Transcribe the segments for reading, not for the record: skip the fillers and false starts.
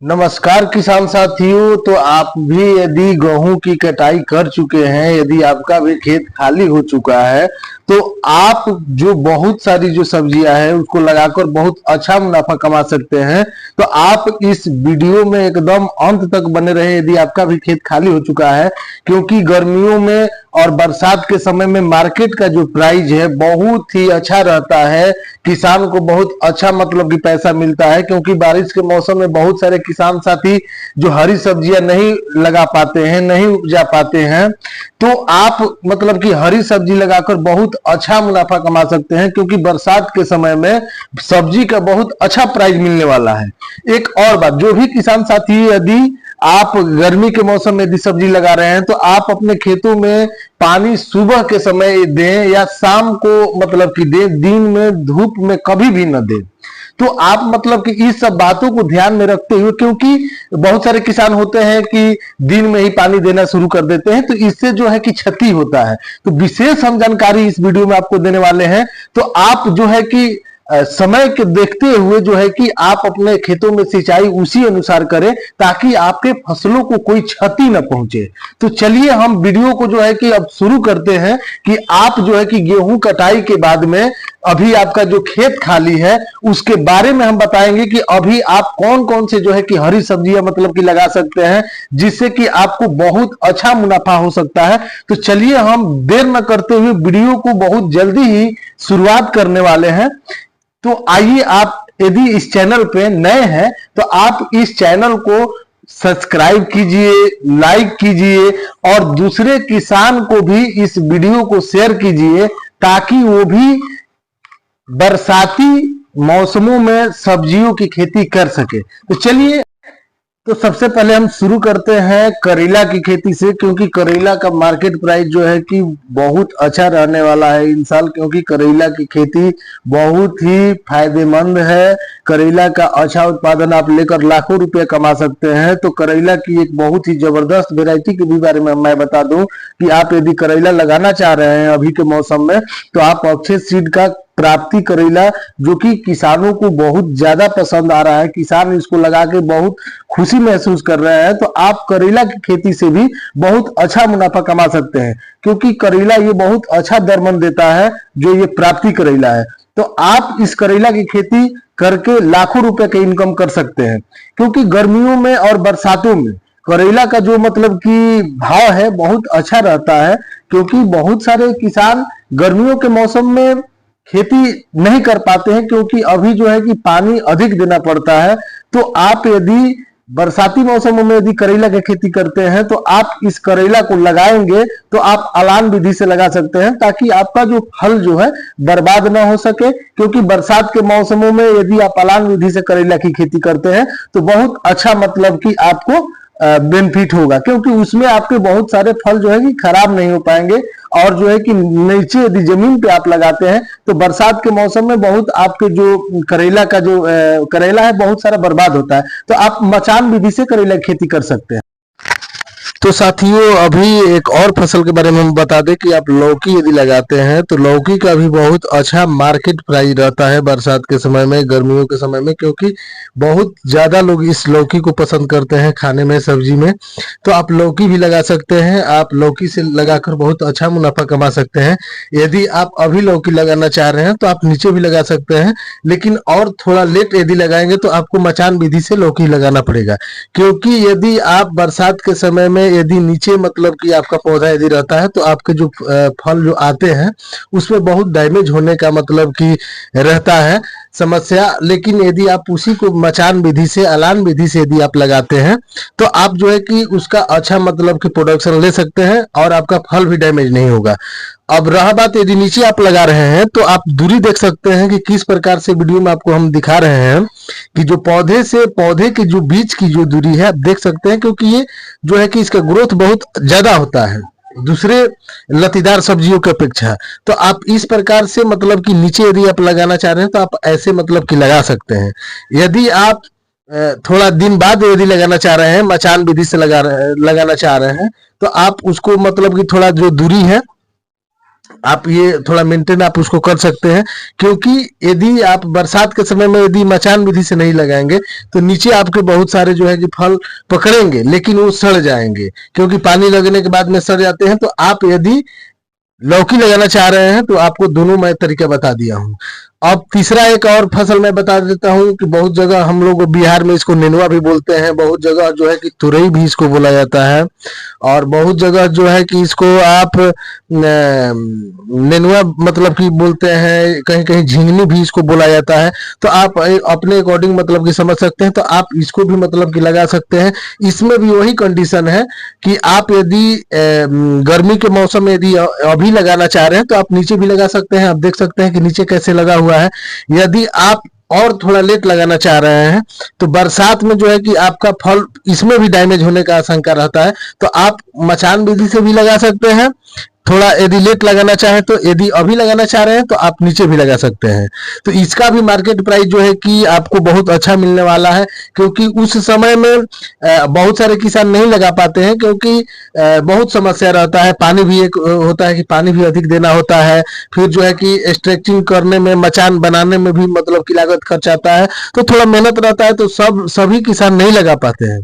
नमस्कार किसान साथियों। तो आप भी यदि गेहूं की कटाई कर चुके हैं, यदि आपका भी खेत खाली हो चुका है, तो आप जो बहुत सारी जो सब्जियां हैं उसको लगाकर बहुत अच्छा मुनाफा कमा सकते हैं। तो आप इस वीडियो में एकदम अंत तक बने रहे यदि आपका भी खेत खाली हो चुका है, क्योंकि गर्मियों में और बरसात के समय में मार्केट का जो प्राइस है बहुत ही अच्छा रहता है। किसान को बहुत अच्छा मतलब कि पैसा मिलता है, क्योंकि बारिश के मौसम में बहुत सारे किसान साथी जो हरी सब्जियां नहीं लगा पाते हैं, नहीं उपजा पाते हैं, तो आप मतलब कि हरी सब्जी लगाकर बहुत अच्छा मुनाफा कमा सकते हैं, क्योंकि बरसात के समय में सब्जी का बहुत अच्छा प्राइस मिलने वाला है। एक और बात, जो भी किसान साथी यदि आप गर्मी के मौसम में यदि सब्जी लगा रहे हैं, तो आप अपने खेतों में पानी सुबह के समय दें या शाम को मतलब कि दें, दिन में धूप में कभी भी न दें। तो आप मतलब कि इस सब बातों को ध्यान में रखते हुए, क्योंकि बहुत सारे किसान होते हैं कि दिन में ही पानी देना शुरू कर देते हैं, तो इससे जो है कि क्षति होता है। तो विशेष हम जानकारी इस वीडियो में आपको देने वाले हैं। तो आप जो है कि समय के देखते हुए जो है कि आप अपने खेतों में सिंचाई उसी अनुसार करें, ताकि आपके फसलों को कोई क्षति न पहुंचे। तो चलिए हम वीडियो को जो है कि अब शुरू करते हैं कि आप जो है कि गेहूं कटाई के बाद में अभी आपका जो खेत खाली है उसके बारे में हम बताएंगे कि अभी आप कौन कौन से जो है कि हरी सब्जियां मतलब कि लगा सकते हैं, जिससे कि आपको बहुत अच्छा मुनाफा हो सकता है। तो चलिए हम देर न करते हुए वीडियो को बहुत जल्दी ही शुरुआत करने वाले हैं। तो आइए, आप यदि इस चैनल पे नए हैं तो आप इस चैनल को सब्सक्राइब कीजिए, लाइक कीजिए और दूसरे किसान को भी इस वीडियो को शेयर कीजिए, ताकि वो भी बरसाती मौसमों में सब्जियों की खेती कर सके। तो चलिए, तो सबसे पहले हम शुरू करते हैं करेला की खेती से, क्योंकि करेला का मार्केट प्राइस जो है कि बहुत अच्छा रहने वाला है इन साल, क्योंकि करेला की खेती बहुत ही फायदेमंद है। करेला का अच्छा उत्पादन आप लेकर लाखों रुपए कमा सकते हैं। तो करेला की एक बहुत ही जबरदस्त वेराइटी के भी बारे में मैं बता दूं कि आप यदि करेला लगाना चाह रहे हैं अभी के मौसम में, तो आप अक्षय सीड का प्राप्ति करेला, जो कि किसानों को बहुत ज्यादा पसंद आ रहा है, किसान इसको लगा के बहुत खुशी महसूस कर रहे हैं। तो आप करेला की खेती से भी बहुत अच्छा मुनाफा कमा सकते हैं, क्योंकि करेला ये बहुत अच्छा दरमन देता है जो ये प्राप्ति करेला है। तो आप इस करेला की खेती करके लाखों रुपए के इनकम कर सकते हैं, क्योंकि गर्मियों में और बरसातों में करेला का जो मतलब कि भाव है बहुत अच्छा रहता है, क्योंकि बहुत सारे किसान गर्मियों के मौसम में खेती नहीं कर पाते हैं, क्योंकि अभी जो है कि पानी अधिक देना पड़ता है। तो आप यदि बरसाती मौसमों में यदि करेला की खेती करते हैं, तो आप इस करेला को लगाएंगे तो आप अलान विधि से लगा सकते हैं, ताकि आपका जो फल जो है बर्बाद ना हो सके। क्योंकि बरसात के मौसमों में यदि आप अलान विधि से करेला की खेती करते हैं तो बहुत अच्छा मतलब कि आपको बेनिफिट होगा, क्योंकि उसमें आपके बहुत सारे फल जो है कि खराब नहीं हो पाएंगे। और जो है कि नीचे यदि जमीन पे आप लगाते हैं तो बरसात के मौसम में बहुत आपके जो करेला का जो करेला है बहुत सारा बर्बाद होता है। तो आप मचान विधि से करेला की खेती कर सकते हैं। तो साथियों, अभी एक और फसल के बारे में हम बता दें कि आप लौकी यदि लगाते हैं तो लौकी का भी बहुत अच्छा मार्केट प्राइस रहता है बरसात के समय में, गर्मियों के समय में, क्योंकि बहुत ज़्यादा लोग इस लौकी को पसंद करते हैं खाने में, सब्जी में। तो आप लौकी भी लगा सकते हैं। आप लौकी से लगाकर बहुत अच्छा मुनाफा कमा सकते हैं। यदि आप अभी लौकी लगाना चाह रहे हैं तो आप नीचे भी लगा सकते हैं, लेकिन और थोड़ा लेट यदि लगाएंगे तो आपको मचान विधि से लौकी लगाना पड़ेगा, क्योंकि यदि आप बरसात के समय में यदि नीचे मतलब कि आपका पौधा यदि रहता है तो आपके जो फल जो आते हैं उसमें बहुत डैमेज होने का मतलब कि रहता है समस्या। लेकिन यदि आप उसी को मचान विधि से, अलान विधि से यदि आप लगाते हैं तो आप जो है कि उसका अच्छा मतलब कि प्रोडक्शन ले सकते हैं और आपका फल भी डैमेज नहीं होगा। अब रहा बात, यदि नीचे आप लगा रहे हैं तो आप दूरी देख सकते हैं कि किस प्रकार से वीडियो में आपको हम दिखा रहे हैं कि जो पौधे से पौधे के जो बीच की जो दूरी है आप देख सकते हैं, क्योंकि ये जो है कि इसका ग्रोथ बहुत ज्यादा होता है दूसरे लतीदार सब्जियों की अपेक्षा। तो आप इस प्रकार से मतलब कि नीचे यदि आप लगाना चाह रहे हैं तो आप ऐसे मतलब कि लगा सकते हैं। यदि आप थोड़ा दिन बाद यदि लगाना चाह रहे हैं, मचान विधि से लगाना चाह रहे हैं, तो आप उसको मतलब कि थोड़ा जो दूरी है आप ये थोड़ा मेंटेन आप उसको कर सकते हैं, क्योंकि यदि आप बरसात के समय में यदि मचान विधि से नहीं लगाएंगे तो नीचे आपके बहुत सारे जो है कि फल पकड़ेंगे लेकिन वो सड़ जाएंगे, क्योंकि पानी लगने के बाद में सड़ जाते हैं। तो आप यदि लौकी लगाना चाह रहे हैं तो आपको दोनों मैं तरीका बता दिया हूँ। अब तीसरा एक और फसल मैं बता देता हूँ कि बहुत जगह हम लोग बिहार में इसको नेनुआ भी बोलते हैं, बहुत जगह जो है कि तुरई भी इसको बोला जाता है, और बहुत जगह जो है कि इसको आप नेनुआ मतलब कि बोलते हैं, कहीं कहीं झिंगनी भी इसको बोला जाता है। तो आप अपने अकॉर्डिंग मतलब कि समझ सकते हैं, तो आप इसको भी मतलब कि लगा सकते हैं। इसमें भी वही कंडीशन है कि आप यदि गर्मी के मौसम में यदि अभी लगाना चाह रहे हैं तो आप नीचे भी लगा सकते हैं। आप देख सकते हैं कि नीचे कैसे लगा हुआ है। यदि आप और थोड़ा लेट लगाना चाह रहे हैं तो बरसात में जो है कि आपका फल इसमें भी डैमेज होने का आशंका रहता है, तो आप मचान विधि से भी लगा सकते हैं। थोड़ा यदि लेट लगाना चाहें तो, यदि अभी लगाना चाह रहे हैं तो आप नीचे भी लगा सकते हैं। तो इसका भी मार्केट प्राइस जो है कि आपको बहुत अच्छा मिलने वाला है, क्योंकि उस समय में बहुत सारे किसान नहीं लगा पाते हैं, क्योंकि बहुत समस्या रहता है। पानी भी एक होता है कि पानी भी अधिक देना होता है, फिर जो है कि स्ट्रेचिंग करने में, मचान बनाने में भी मतलब की लागत खर्च आता है, तो थोड़ा मेहनत रहता है, तो सभी किसान नहीं लगा पाते हैं।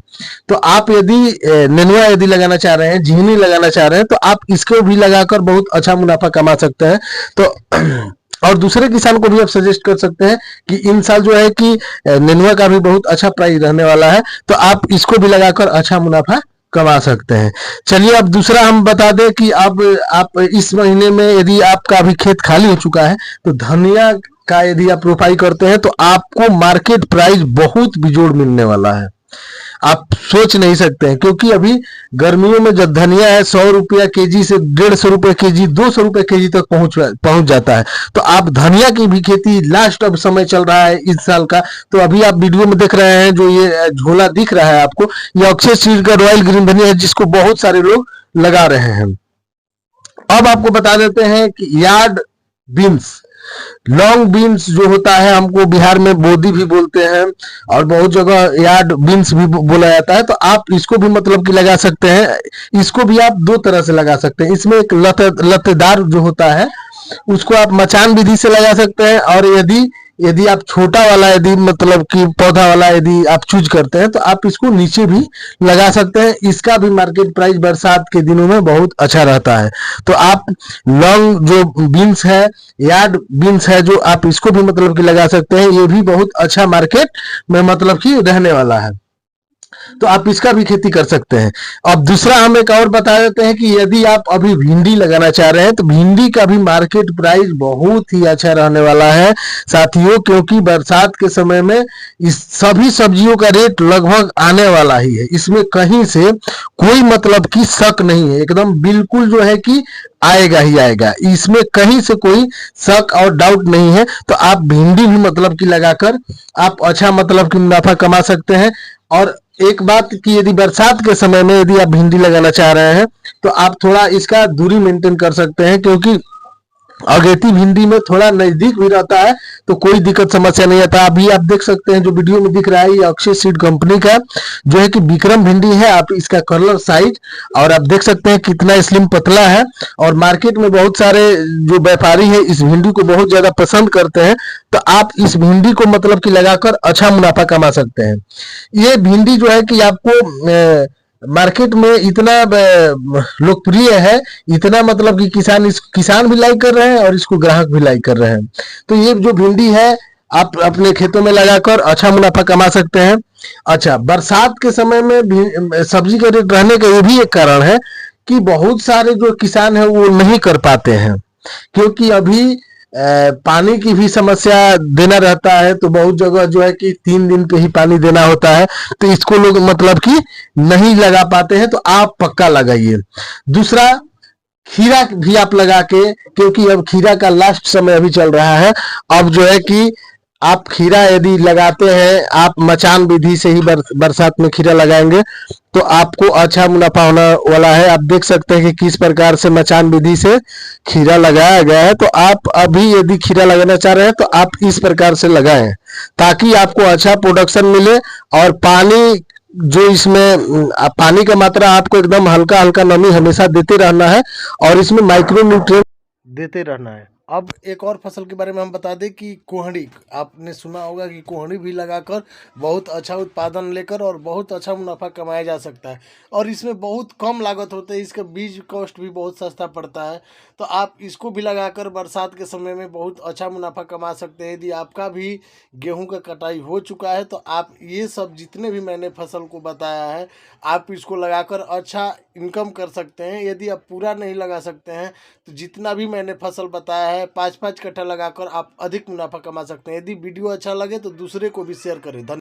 तो आप यदि नेनुआ यदि लगाना चाह रहे हैं, झिंगनी लगाना चाह रहे हैं, तो आप इसको भी लगाकर बहुत अच्छा मुनाफा कमा सकते हैं। तो और दूसरे किसान को भी आप सजेस्ट कर सकते हैं कि इन साल जो है कि नेनुआ का भी बहुत अच्छा प्राइस रहने वाला है, तो आप इसको भी लगाकर अच्छा मुनाफा कमा सकते हैं। चलिए अब दूसरा हम बता दें कि अब आप इस महीने में यदि आपका अभी खेत खाली हो चुका है तो धनिया का यदि आप रोपाई करते हैं तो आपको मार्केट प्राइस बहुत बेजोड़ मिलने वाला है, आप सोच नहीं सकते हैं। क्योंकि अभी गर्मियों में जब धनिया है 100 रुपया केजी से 150 रुपये केजी, 200 रुपये केजी तक पहुंच जाता है। तो आप धनिया की भी खेती, लास्ट अब समय चल रहा है इस साल का, तो अभी आप वीडियो में देख रहे हैं जो ये झोला दिख रहा है आपको, ये अक्षय सीड का रॉयल ग्रीन धनिया है, जिसको बहुत सारे लोग लगा रहे हैं। अब आपको बता देते हैं कि यार्ड बीन्स, लॉन्ग बीन्स जो होता है, हमको बिहार में बोदी भी बोलते हैं और बहुत जगह यार्ड बीन्स भी बोला जाता है, तो आप इसको भी मतलब कि लगा सकते हैं। इसको भी आप दो तरह से लगा सकते हैं। इसमें एक लतेदार जो होता है उसको आप मचान विधि से लगा सकते हैं, और यदि यदि आप छोटा वाला यदि मतलब कि पौधा वाला यदि आप चूज करते हैं तो आप इसको नीचे भी लगा सकते हैं। इसका भी मार्केट प्राइस बरसात के दिनों में बहुत अच्छा रहता है। तो आप लॉन्ग जो बीन्स है, यार्ड बीन्स है, जो आप इसको भी मतलब कि लगा सकते हैं। ये भी बहुत अच्छा मार्केट में मतलब कि रहने वाला है, तो आप इसका भी खेती कर सकते हैं। अब दूसरा हम एक और बता देते हैं कि यदि आप अभी भिंडी लगाना चाह रहे हैं तो भिंडी का भी मार्केट प्राइस बहुत ही अच्छा रहने वाला है साथियों, क्योंकि बरसात के समय में इस सभी सब्जियों का रेट लगभग आने वाला ही है। इसमें कहीं से कोई मतलब की शक नहीं है, एकदम बिल्कुल जो है कि आएगा ही आएगा, इसमें कहीं से कोई शक और डाउट नहीं है। तो आप भिंडी भी मतलब कि लगाकर आप अच्छा मतलब कि मुनाफा कमा सकते हैं। और एक बात कि यदि बरसात के समय में यदि आप भिंडी लगाना चाह रहे हैं तो आप थोड़ा इसका दूरी मेंटेन कर सकते हैं, क्योंकि अगेती भिंडी में थोड़ा नजदीक भी रहता है तो कोई दिक्कत समस्या नहीं आता। अभी आप देख सकते हैं जो वीडियो में दिख रहा है, ये अक्षय सीड कंपनी का जो है कि विक्रम भिंडी है। आप इसका कलर, साइज और आप देख सकते हैं कितना स्लिम पतला है, और मार्केट में बहुत सारे जो व्यापारी है इस भिंडी को बहुत ज्यादा पसंद करते हैं। तो आप इस भिंडी को मतलब कि लगाकर अच्छा मुनाफा कमा सकते हैं। ये भिंडी जो है कि आपको मार्केट में इतना लोकप्रिय है, इतना मतलब कि किसान भी लाइक कर रहे हैं और इसको ग्राहक भी लाइक कर रहे हैं। तो ये जो भिंडी है आप अपने खेतों में लगाकर अच्छा मुनाफा कमा सकते हैं। अच्छा, बरसात के समय में सब्जी का रेट रहने का ये भी एक कारण है कि बहुत सारे जो किसान है वो नहीं कर पाते हैं, क्योंकि अभी पानी की भी समस्या देना रहता है। तो बहुत जगह जो है कि 3 दिन पे ही पानी देना होता है, तो इसको लोग मतलब कि नहीं लगा पाते हैं। तो आप पक्का लगाइए। दूसरा, खीरा भी आप लगा के, क्योंकि अब खीरा का लास्ट समय अभी चल रहा है। अब जो है कि आप खीरा यदि लगाते हैं, आप मचान विधि से ही बरसात में खीरा लगाएंगे तो आपको अच्छा मुनाफा होने वाला है। आप देख सकते हैं कि किस प्रकार से मचान विधि से खीरा लगाया गया है। तो आप अभी यदि खीरा लगाना चाह रहे हैं तो आप इस प्रकार से लगाएं, ताकि आपको अच्छा प्रोडक्शन मिले। और पानी जो इसमें पानी का मात्रा आपको एकदम हल्का हल्का नमी हमेशा देते रहना है, और इसमें माइक्रो न्यूट्रिएंट देते रहना है। अब एक और फसल के बारे में हम बता दें कि कोहड़ी, आपने सुना होगा कि कोहड़ी भी लगाकर बहुत अच्छा उत्पादन लेकर और बहुत अच्छा मुनाफा कमाया जा सकता है, और इसमें बहुत कम लागत होती है, इसका बीज कॉस्ट भी बहुत सस्ता पड़ता है। तो आप इसको भी लगाकर बरसात के समय में बहुत अच्छा मुनाफा कमा सकते हैं। यदि आपका भी गेहूं का कटाई हो चुका है तो आप ये सब जितने भी मैंने फसल को बताया है, आप इसको लगाकर अच्छा इनकम कर सकते हैं। यदि आप पूरा नहीं लगा सकते हैं तो जितना भी मैंने फसल बताया है 5-5 कट्ठा लगाकर आप अधिक मुनाफा कमा सकते हैं। यदि वीडियो अच्छा लगे तो दूसरे को भी शेयर करें। धन्यवाद।